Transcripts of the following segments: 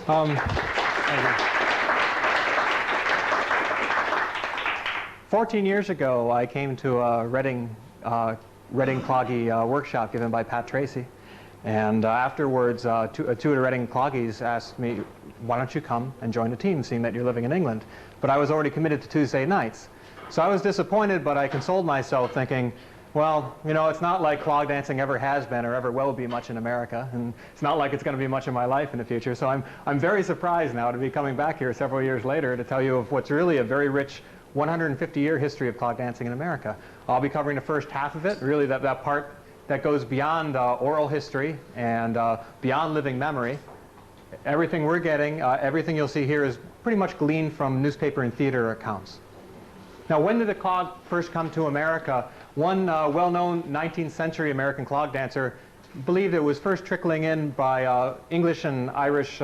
Um, 14 years ago, I came to a Reading Cloggy workshop given by Pat Tracy. And afterwards, two of the Reading Cloggies asked me, why don't you come and join the team, seeing that you're living in England? But I was already committed to Tuesday nights. So I was disappointed, but I consoled myself thinking, well, you know, it's not like clog dancing ever has been or ever will be much in America. And it's not like it's going to be much in my life in the future. So I'm very surprised now to be coming back here several years later to tell you of what's really a very rich 150-year history of clog dancing in America. I'll be covering the first half of it, really that part that goes beyond oral history and beyond living memory. Everything we're getting, everything you'll see here is pretty much gleaned from newspaper and theater accounts. Now, when did the clog first come to America? One well-known 19th century American clog dancer believed it was first trickling in by English and Irish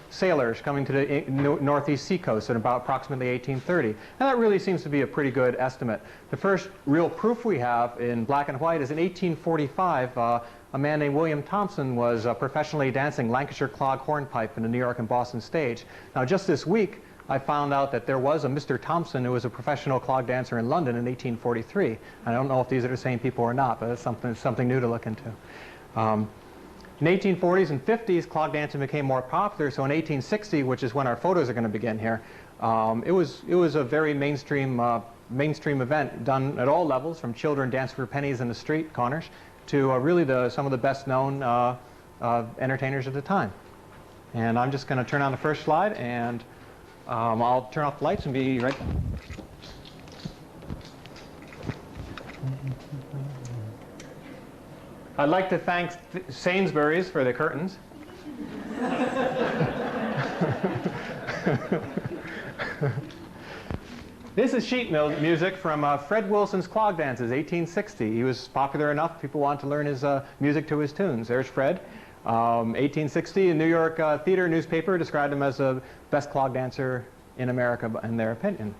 sailors coming to the northeast seacoast at about approximately 1830. And that really seems to be a pretty good estimate. The first real proof we have in black and white is in 1845. A man named William Thompson was professionally dancing Lancashire clog hornpipe in the New York and Boston stage. Now, just this week, I found out that there was a Mr. Thompson who was a professional clog dancer in London in 1843. I don't know if these are the same people or not, but it's something new to look into. In the 1840s and 50s, clog dancing became more popular. So in 1860, which is when our photos are going to begin here, it was a very mainstream event done at all levels, from children dancing for pennies in the street corners to really some of the best known entertainers at the time. And I'm just going to turn on the first slide, and I'll turn off the lights and be right back. I'd like to thank Sainsbury's for the curtains. This is sheet music from Fred Wilson's Clog Dances, 1860. He was popular enough, people wanted to learn his music to his tunes. There's Fred. 1860, a New York theater newspaper described him as the best clog dancer in America, in their opinion.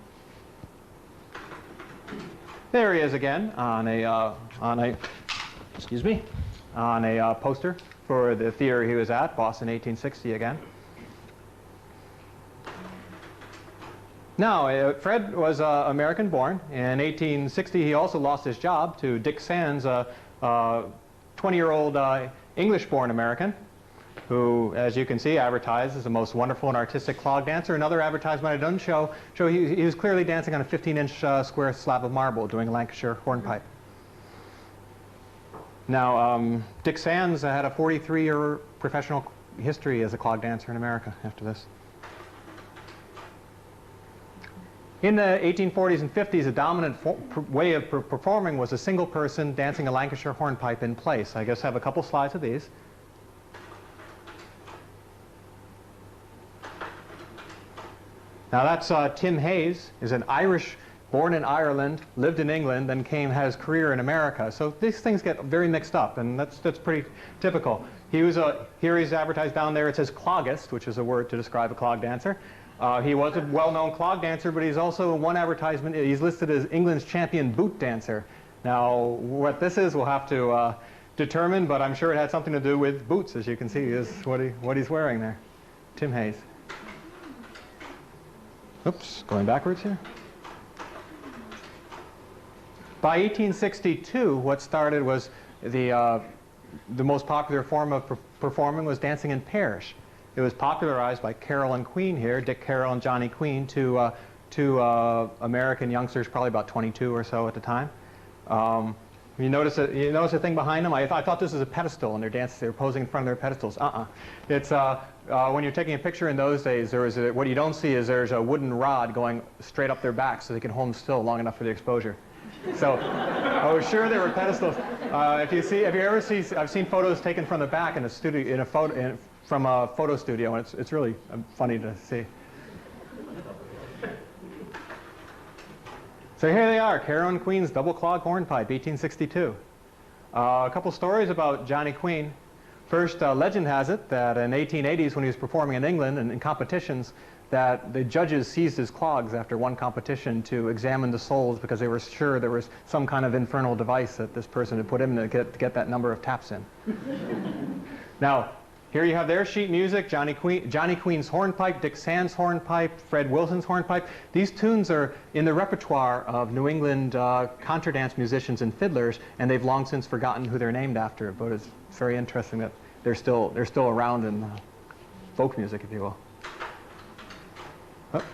There he is again on a poster for the theater he was at, Boston, 1860 again. Now, Fred was American-born. In 1860, he also lost his job to Dick Sands, a 20-year-old English-born American, who, as you can see, advertised as the most wonderful and artistic clog dancer. Another advertisement I didn't show he was clearly dancing on a 15-inch square slab of marble doing a Lancashire hornpipe. Now, Dick Sands had a 43-year professional history as a clog dancer in America after this. In the 1840s and 50s, a dominant way of performing was a single person dancing a Lancashire hornpipe in place. I guess I have a couple slides of these. Now that's Tim Hayes, is an Irish, born in Ireland, lived in England, then had his career in America. So these things get very mixed up, and that's pretty typical. Here he's advertised down there, it says cloggist, which is a word to describe a clog dancer. He was a well-known clog dancer, but he's also, in one advertisement, he's listed as England's champion boot dancer. Now, what this is, we'll have to determine, but I'm sure it had something to do with boots, as you can see, is what he's wearing there. Tim Hayes. Oops, going backwards here. By 1862, what started was the most popular form of performing was dancing in pairs. It was popularized by Carroll and Queen here, Dick Carroll and Johnny Queen, two American youngsters, probably about 22 or so at the time. You notice a thing behind them? I thought this was a pedestal, and they're posing in front of their pedestals. It's when you're taking a picture in those days, what you don't see is there's a wooden rod going straight up their back so they can hold them still long enough for the exposure. So I was sure there were pedestals. I've seen photos taken from the back in a studio, from a photo studio, and it's really funny to see. So here they are, Carroll and Queen's double clog hornpipe, 1862. A couple stories about Johnny Queen. First, legend has it that in the 1880s, when he was performing in England and in competitions, that the judges seized his clogs after one competition to examine the soles because they were sure there was some kind of infernal device that this person had put in to get that number of taps in. Now, Here you have their sheet music, Johnny Queen's hornpipe, Dick Sand's hornpipe, Fred Wilson's hornpipe. These tunes are in the repertoire of New England contradance musicians and fiddlers, and they've long since forgotten who they're named after. But it's very interesting that they're still around in folk music, if you will. Oh.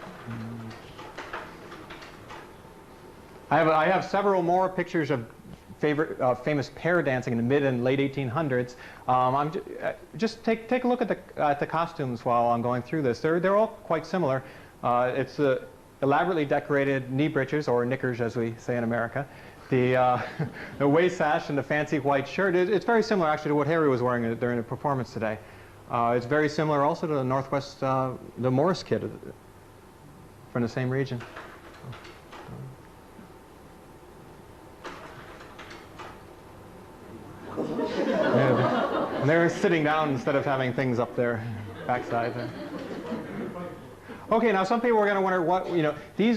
I have several more pictures of famous pair dancing in the mid and late 1800s. Just take a look at the costumes while I'm going through this. They're all quite similar. It's elaborately decorated knee breeches, or knickers as we say in America. The waist sash and the fancy white shirt. It's very similar actually to what Harry was wearing during the performance today. It's very similar also to the Northwest, the Morris kid from the same region. And they're sitting down instead of having things up their backside there. Okay, now some people are going to wonder what,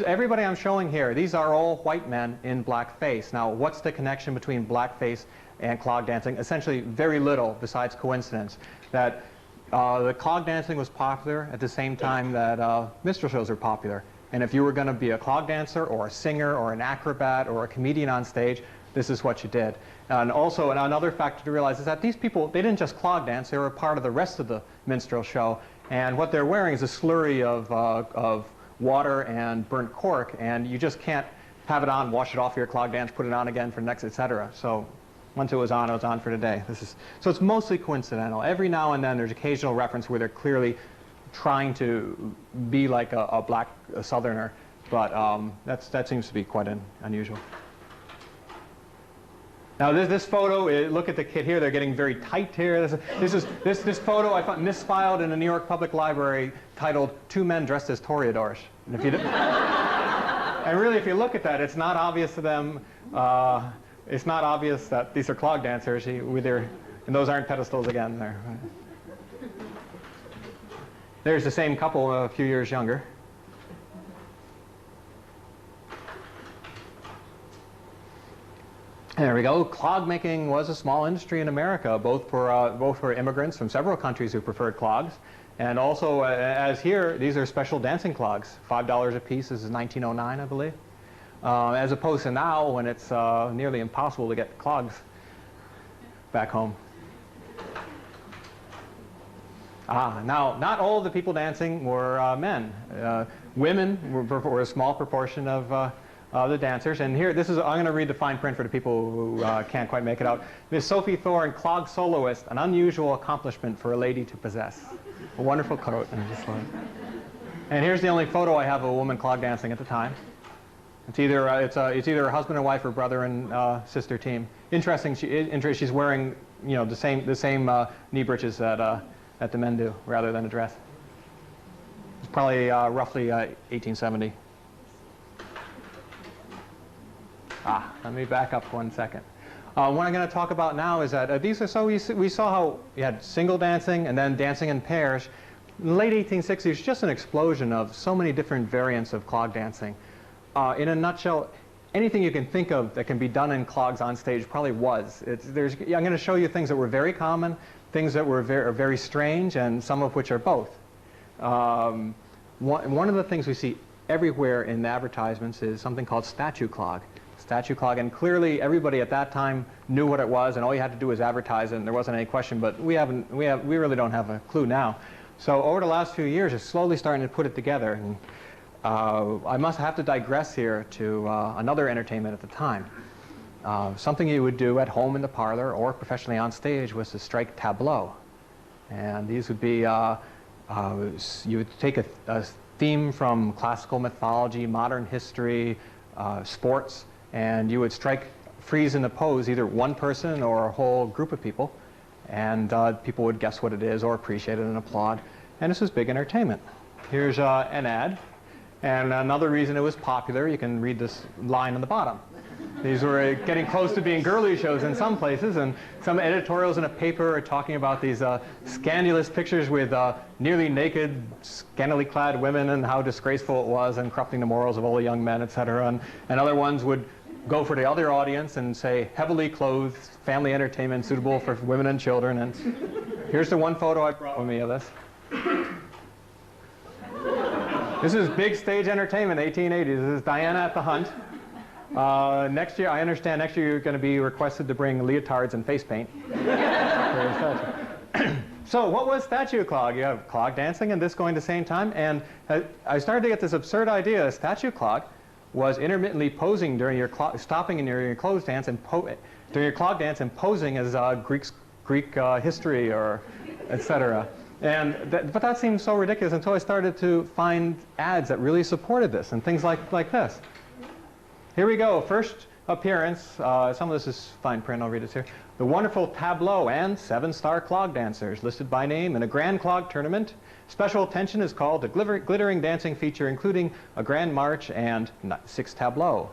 everybody I'm showing here, these are all white men in blackface. Now, what's the connection between blackface and clog dancing? Essentially, very little besides coincidence. That the clog dancing was popular at the same time that minstrel shows were popular. And if you were going to be a clog dancer or a singer or an acrobat or a comedian on stage, this is what you did. And also, another factor to realize is that these people, they didn't just clog dance, they were a part of the rest of the minstrel show. And what they're wearing is a slurry of water and burnt cork, and you just can't have it on, wash it off your clog dance, put it on again for the next, etc. So once it was on for today. So it's mostly coincidental. Every now and then there's occasional reference where they're clearly trying to be like a southerner, but that seems to be quite unusual. Now this photo, look at the kid here. They're getting very tight here. This photo I found misfiled in the New York Public Library, titled "Two Men Dressed as Toreadors." And really, if you look at that, it's not obvious to them. It's not obvious that these are clog dancers. And those aren't pedestals again. There's the same couple a few years younger. There we go. Clog making was a small industry in America, both for immigrants from several countries who preferred clogs, and also as here, these are special dancing clogs. $5 a piece. This is 1909, I believe. As opposed to now, when it's nearly impossible to get clogs back home. Now, not all of the people dancing were men. Women were a small proportion of the dancers. And here, I'm going to read the fine print for the people who can't quite make it out. Miss Sophie Thorne, clog soloist, an unusual accomplishment for a lady to possess. A wonderful quote. And here's the only photo I have of a woman clog dancing at the time. It's either a husband and wife or brother and sister team. Interesting. She's wearing the same knee breeches that the men do, rather than a dress. It's probably roughly 1870. Let me back up 1 second. What I'm going to talk about now is that we saw how you had single dancing and then dancing in pairs. In the late 1860s, just an explosion of so many different variants of clog dancing. In a nutshell, anything you can think of that can be done in clogs on stage probably was. I'm going to show you things that were very common, things that were very strange, and some of which are both. One of the things we see everywhere in the advertisements is something called statue clog. Statue clog, and clearly everybody at that time knew what it was, and all you had to do was advertise it, and there wasn't any question. But we really don't have a clue now. So over the last few years, it's slowly starting to put it together. And I must have to digress here to another entertainment at the time. Something you would do at home in the parlor or professionally on stage was to strike tableau, and these would be you would take a theme from classical mythology, modern history, sports. And you would freeze in the pose, either one person or a whole group of people, and people would guess what it is or appreciate it and applaud. And this was big entertainment. Here's an ad, and another reason it was popular, you can read this line on the bottom. These were getting close to being girly shows in some places, and some editorials in a paper are talking about these scandalous pictures with nearly naked, scantily clad women and how disgraceful it was and corrupting the morals of all the young men, etc. And other ones would go for the other audience and say heavily clothed family entertainment suitable for women and children. And Here's the one photo I brought with me of this. This is big stage entertainment, 1880s. This is Diana at the Hunt. Next year, I understand next year you're going to be requested to bring leotards and face paint. So what was statue clog? You have clog dancing and this going at the same time. And I started to get this absurd idea. Statue clog was intermittently posing during your stopping in your clothes dance and during your clog dance and posing as Greek history or etc. And but that seemed so ridiculous until I started to find ads that really supported this and things like this. Here we go. First appearance. Some of this is fine print. I'll read it here. The wonderful tableau and 7-star clog dancers listed by name in a grand clog tournament. Special attention is called to glittering dancing feature including a grand march and 6 tableaux.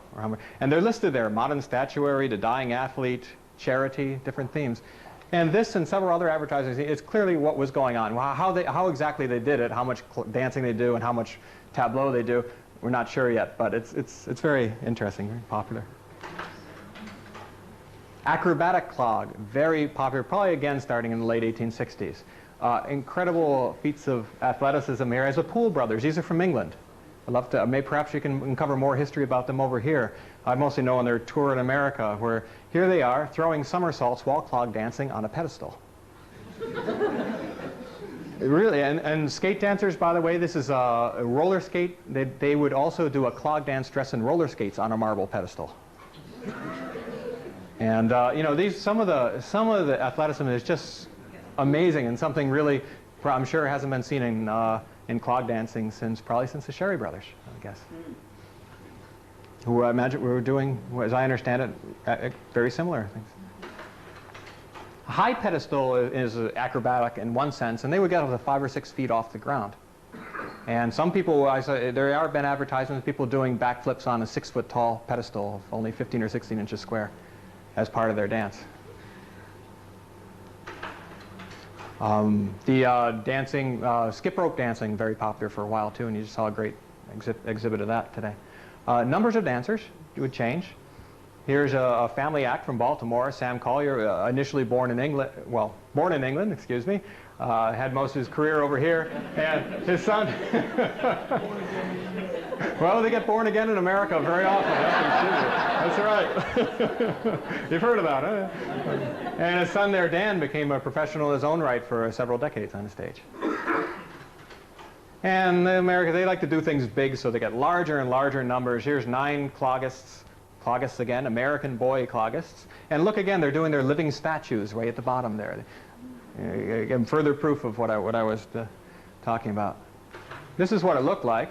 And they're listed there. Modern statuary, the dying athlete, charity, different themes. And this and several other advertisers, it's clearly what was going on. How exactly they did it, how much dancing they do, and how much tableau they do, we're not sure yet, but it's very interesting, very popular. Acrobatic clog, very popular, probably again starting in the late 1860s. Incredible feats of athleticism here, as the Poole brothers. These are from England. I'd love to, perhaps you can uncover more history about them over here. I mostly know on their tour in America, where here they are throwing somersaults while clog dancing on a pedestal. Really, and skate dancers, by the way, this is a roller skate. They would also do a clog dance dressed in roller skates on a marble pedestal. And you know, some of the athleticism is just amazing and something really, I'm sure, hasn't been seen in clog dancing probably since the Sherry Brothers, I guess. Who I imagine were doing, as I understand it, very similar things. A high pedestal is acrobatic in one sense, and they would get up to 5 or 6 feet off the ground. And some people, there have been advertisements of people doing backflips on a 6-foot-tall pedestal of only 15 or 16 inches square as part of their dance. Dancing, skip rope dancing, very popular for a while too, and you just saw a great exhibit of that today. Numbers of dancers would change. Here's a family act from Baltimore. Sam Collier, initially born in England, excuse me, had most of his career over here, and his son. Well, they get born again in America very often. That's right. You've heard about it. And his son there, Dan, became a professional in his own right for several decades on the stage. And in America, they like to do things big, so they get larger and larger numbers. Here's 9 cloggists. Cloggists again, American boy cloggists. And look again, they're doing their living statues way at the bottom there. Again, further proof of what I was talking about. This is what it looked like.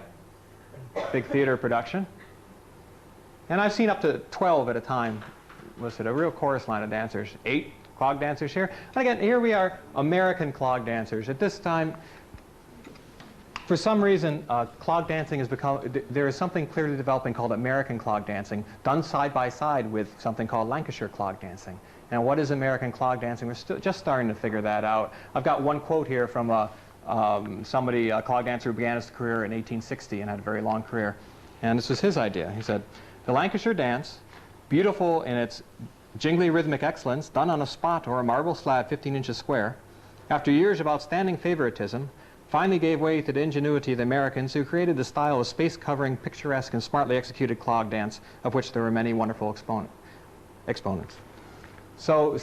Big theater production. And I've seen up to 12 at a time listed, a real chorus line of dancers. 8 clog dancers here. And again, here we are, American clog dancers. At this time, for some reason, clog dancing has become, there is something clearly developing called American clog dancing, done side by side with something called Lancashire clog dancing. Now, what is American clog dancing? We're still just starting to figure that out. I've got one quote here from somebody, a clog dancer who began his career in 1860 and had a very long career. And this was his idea. He said, "The Lancashire dance, beautiful in its jingly rhythmic excellence, done on a spot or a marble slab 15 inches square, after years of outstanding favoritism, finally gave way to the ingenuity of the Americans who created the style of space-covering, picturesque, and smartly executed clog dance, of which there were many wonderful exponents." So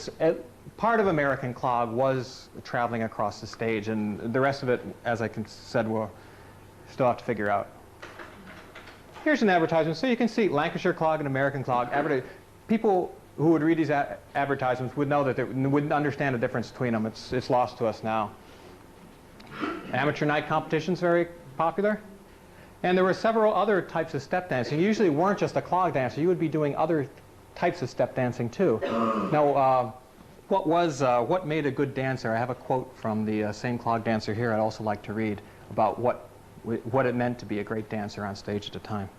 part of American clog was traveling across the stage, and the rest of it, as I said, we'll still have to figure out. Here's an advertisement. So you can see Lancashire clog and American clog. People who would read these advertisements would know that they wouldn't understand the difference between them. It's lost to us now. Amateur night competitions, very popular. And there were several other types of step dancing. You usually weren't just a clog dancer. You would be doing other types of step dancing too. Now, what made a good dancer? I have a quote from the same clog dancer here I'd also like to read about what it meant to be a great dancer on stage at the time.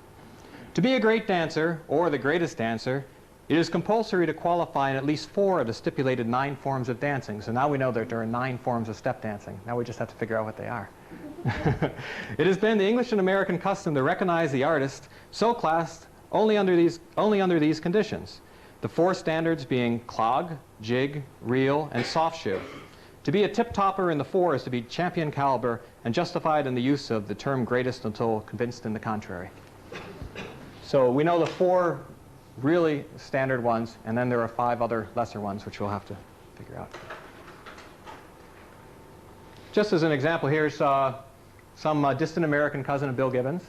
"To be a great dancer, or the greatest dancer, it is compulsory to qualify in at least 4 of the stipulated 9 forms of dancing." So now we know that there are 9 forms of step dancing. Now we just have to figure out what they are. "It has been the English and American custom to recognize the artist so classed only under these conditions, the 4 standards being clog, jig, reel, and soft shoe. To be a tip-topper in the four is to be champion caliber and justified in the use of the term greatest until convinced in the contrary. So we know the four really standard ones, and then there are 5 other lesser ones, which we'll have to figure out. Just as an example, here's some distant American cousin of Bill Gibbons.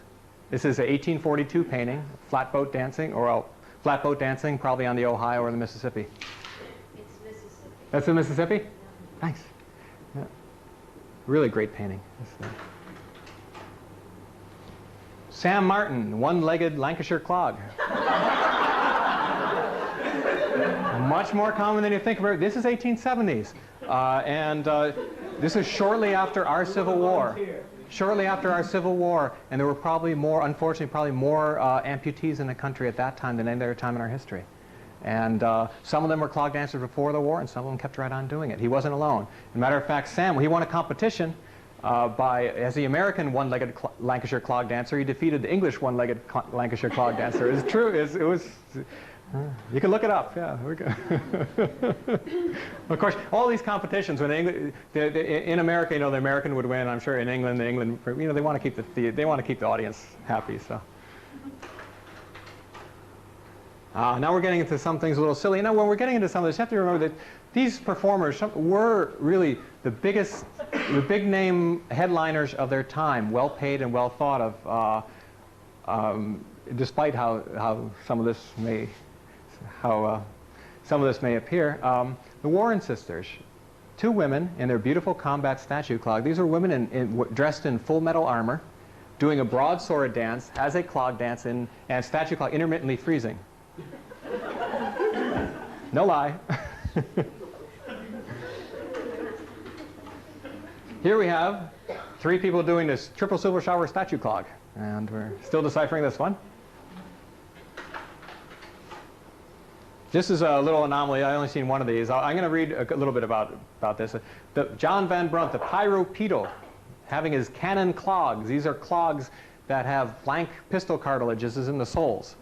This is an 1842 painting, flatboat dancing, or flatboat dancing, probably on the Ohio or the Mississippi. It's Mississippi. That's the Mississippi? Nice. Yeah. Really great painting. Sam Martin, one-legged Lancashire clog. Much more common than you think. This is 1870s. This is shortly after our Civil War. Shortly after our Civil War, and there were probably more, unfortunately, probably more amputees in the country at that time than any other time in our history. And some of them were clog dancers before the war, and some of them kept right on doing it. He wasn't alone. As a matter of fact, Sam, he won a competition as the American one-legged Lancashire clog dancer. He defeated the English one-legged Lancashire clog dancer. It's true. It was. You can look it up. Yeah, we go. Of course, all these competitions, when in America, you know, the American would win. I'm sure in England, you know, they want to keep they want to keep the audience happy. So now we're getting into some things a little silly. Now, when we're getting into some of this, you have to remember that these performers were really the big name headliners of their time, well paid and well thought of. Despite how some of this may appear. The Warren sisters, 2 women in their beautiful combat statue clog. These are women dressed in full metal armor, doing a broadsword dance as a clog dance and statue clog, intermittently freezing. No lie. Here we have 3 people doing this triple silver shower statue clog, and we're still deciphering this one. This is a little anomaly. I've only seen one of these. I'm going to read a little bit about this. John Van Brunt, the pyropedal, having his cannon clogs. These are clogs that have blank pistol cartridges in the soles.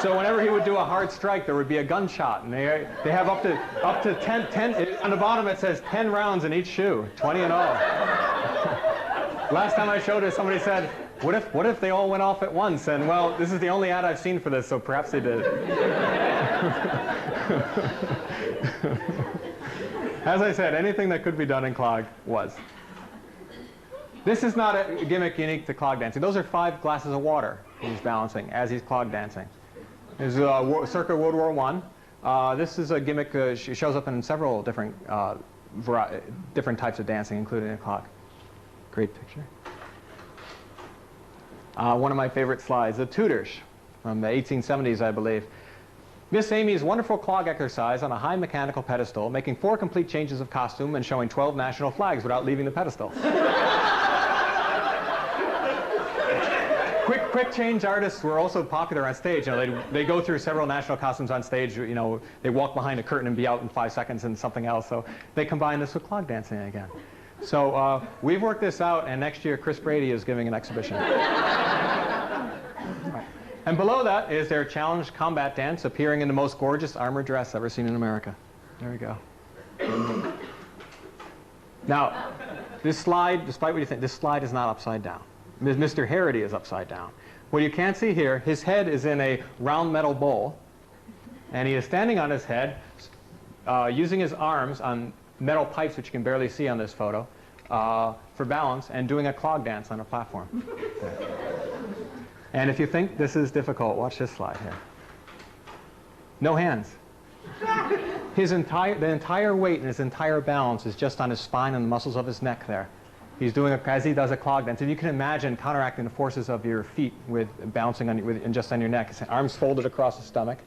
So whenever he would do a hard strike, there would be a gunshot. And they have up to 10, on the bottom it says 10 rounds in each shoe, 20 in all. Last time I showed it, somebody said, what if they all went off at once? And well, this is the only ad I've seen for this, so perhaps they did. As I said, anything that could be done in clog was. This is not a gimmick unique to clog dancing. Those are 5 glasses of water he's balancing as he's clog dancing. This is circa World War I. This is a gimmick. She shows up in several different types of dancing, including a clog. Great picture. One of my favorite slides, the Tudors from the 1870s, I believe. Miss Amy's wonderful clog exercise on a high mechanical pedestal, making 4 complete changes of costume and showing 12 national flags without leaving the pedestal. Quick change artists were also popular on stage. You know, they go through several national costumes on stage. You know, they walk behind a curtain and be out in 5 seconds and something else. So they combine this with clog dancing again. So we've worked this out, and next year Chris Brady is giving an exhibition. And below that is their challenge combat dance, appearing in the most gorgeous armored dress ever seen in America. There we go. Now, this slide, despite what you think, this slide is not upside down. Mr. Harity is upside down. What you can't see here, his head is in a round metal bowl, and he is standing on his head, using his arms on metal pipes, which you can barely see on this photo, for balance, and doing a clog dance on a platform. And if you think this is difficult, watch this slide here. No hands. The entire weight and his entire balance is just on his spine and the muscles of his neck there. He's doing as he does a clog dance. If you can imagine counteracting the forces of your feet with bouncing on and just on your neck, his arms folded across the stomach.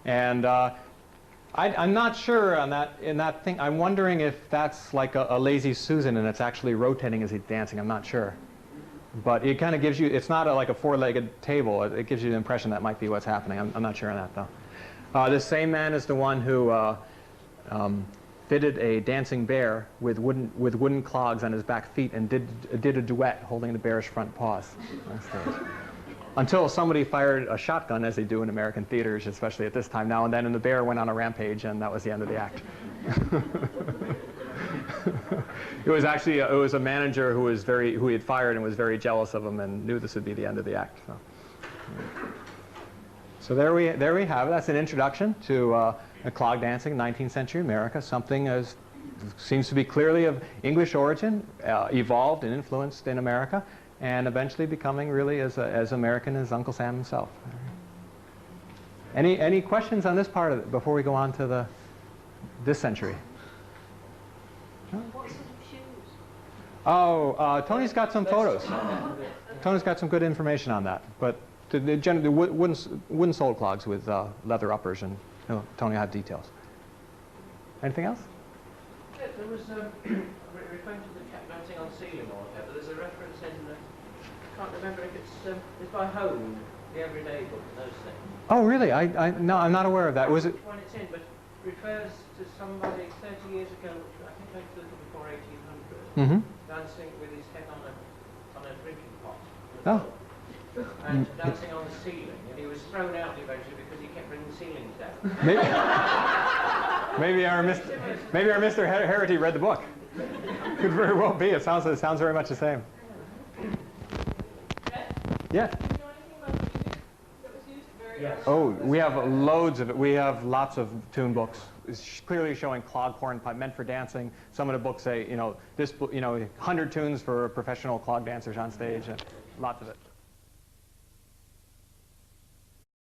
And I'm not sure in that thing. I'm wondering if that's like a lazy Susan and it's actually rotating as he's dancing. I'm not sure. But it kind of gives you, it's not like a 4-legged table. It gives you the impression that might be what's happening. I'm not sure on that, though. This same man is the one who fitted a dancing bear with wooden clogs on his back feet and did a duet holding the bear's front paws on stage. Until somebody fired a shotgun, as they do in American theaters, especially at this time now and then, and the bear went on a rampage, and that was the end of the act. It was actually it was a manager who he had fired and was very jealous of him and knew this would be the end of the act. So there we have it. That's an introduction to clog dancing in 19th century America. Something as seems to be clearly of English origin, evolved and influenced in America, and eventually becoming really as American as Uncle Sam himself. Any questions on this part of it before we go on to this century? What sort of shoes? Oh, Tony's got some photos. Tony's got some good information on that. But the wooden-soled clogs with leather uppers, and Tony had details. Anything else? Yeah, there was referring to the cat dancing on ceiling or whatever. There's a reference in I can't remember if it's by Home, the Everyday Book, and those things. Oh, really? No, I'm not aware of that. Was it? When it's in, but refers to somebody 30 years ago, I think maybe a little before 1800, dancing with his head on a drinking pot. Oh. And dancing on the ceiling, and he was thrown out eventually because he kept bringing ceilings down. Maybe our Mr. Harity read the book. Could very well be. It sounds very much the same. Yeah. Do you know anything about the music that was used very early? Oh, we have loads of it. We have lots of tune books. It's clearly showing clog hornpipe meant for dancing. Some of the books say, this, 100 tunes for professional clog dancers on stage, and lots of it.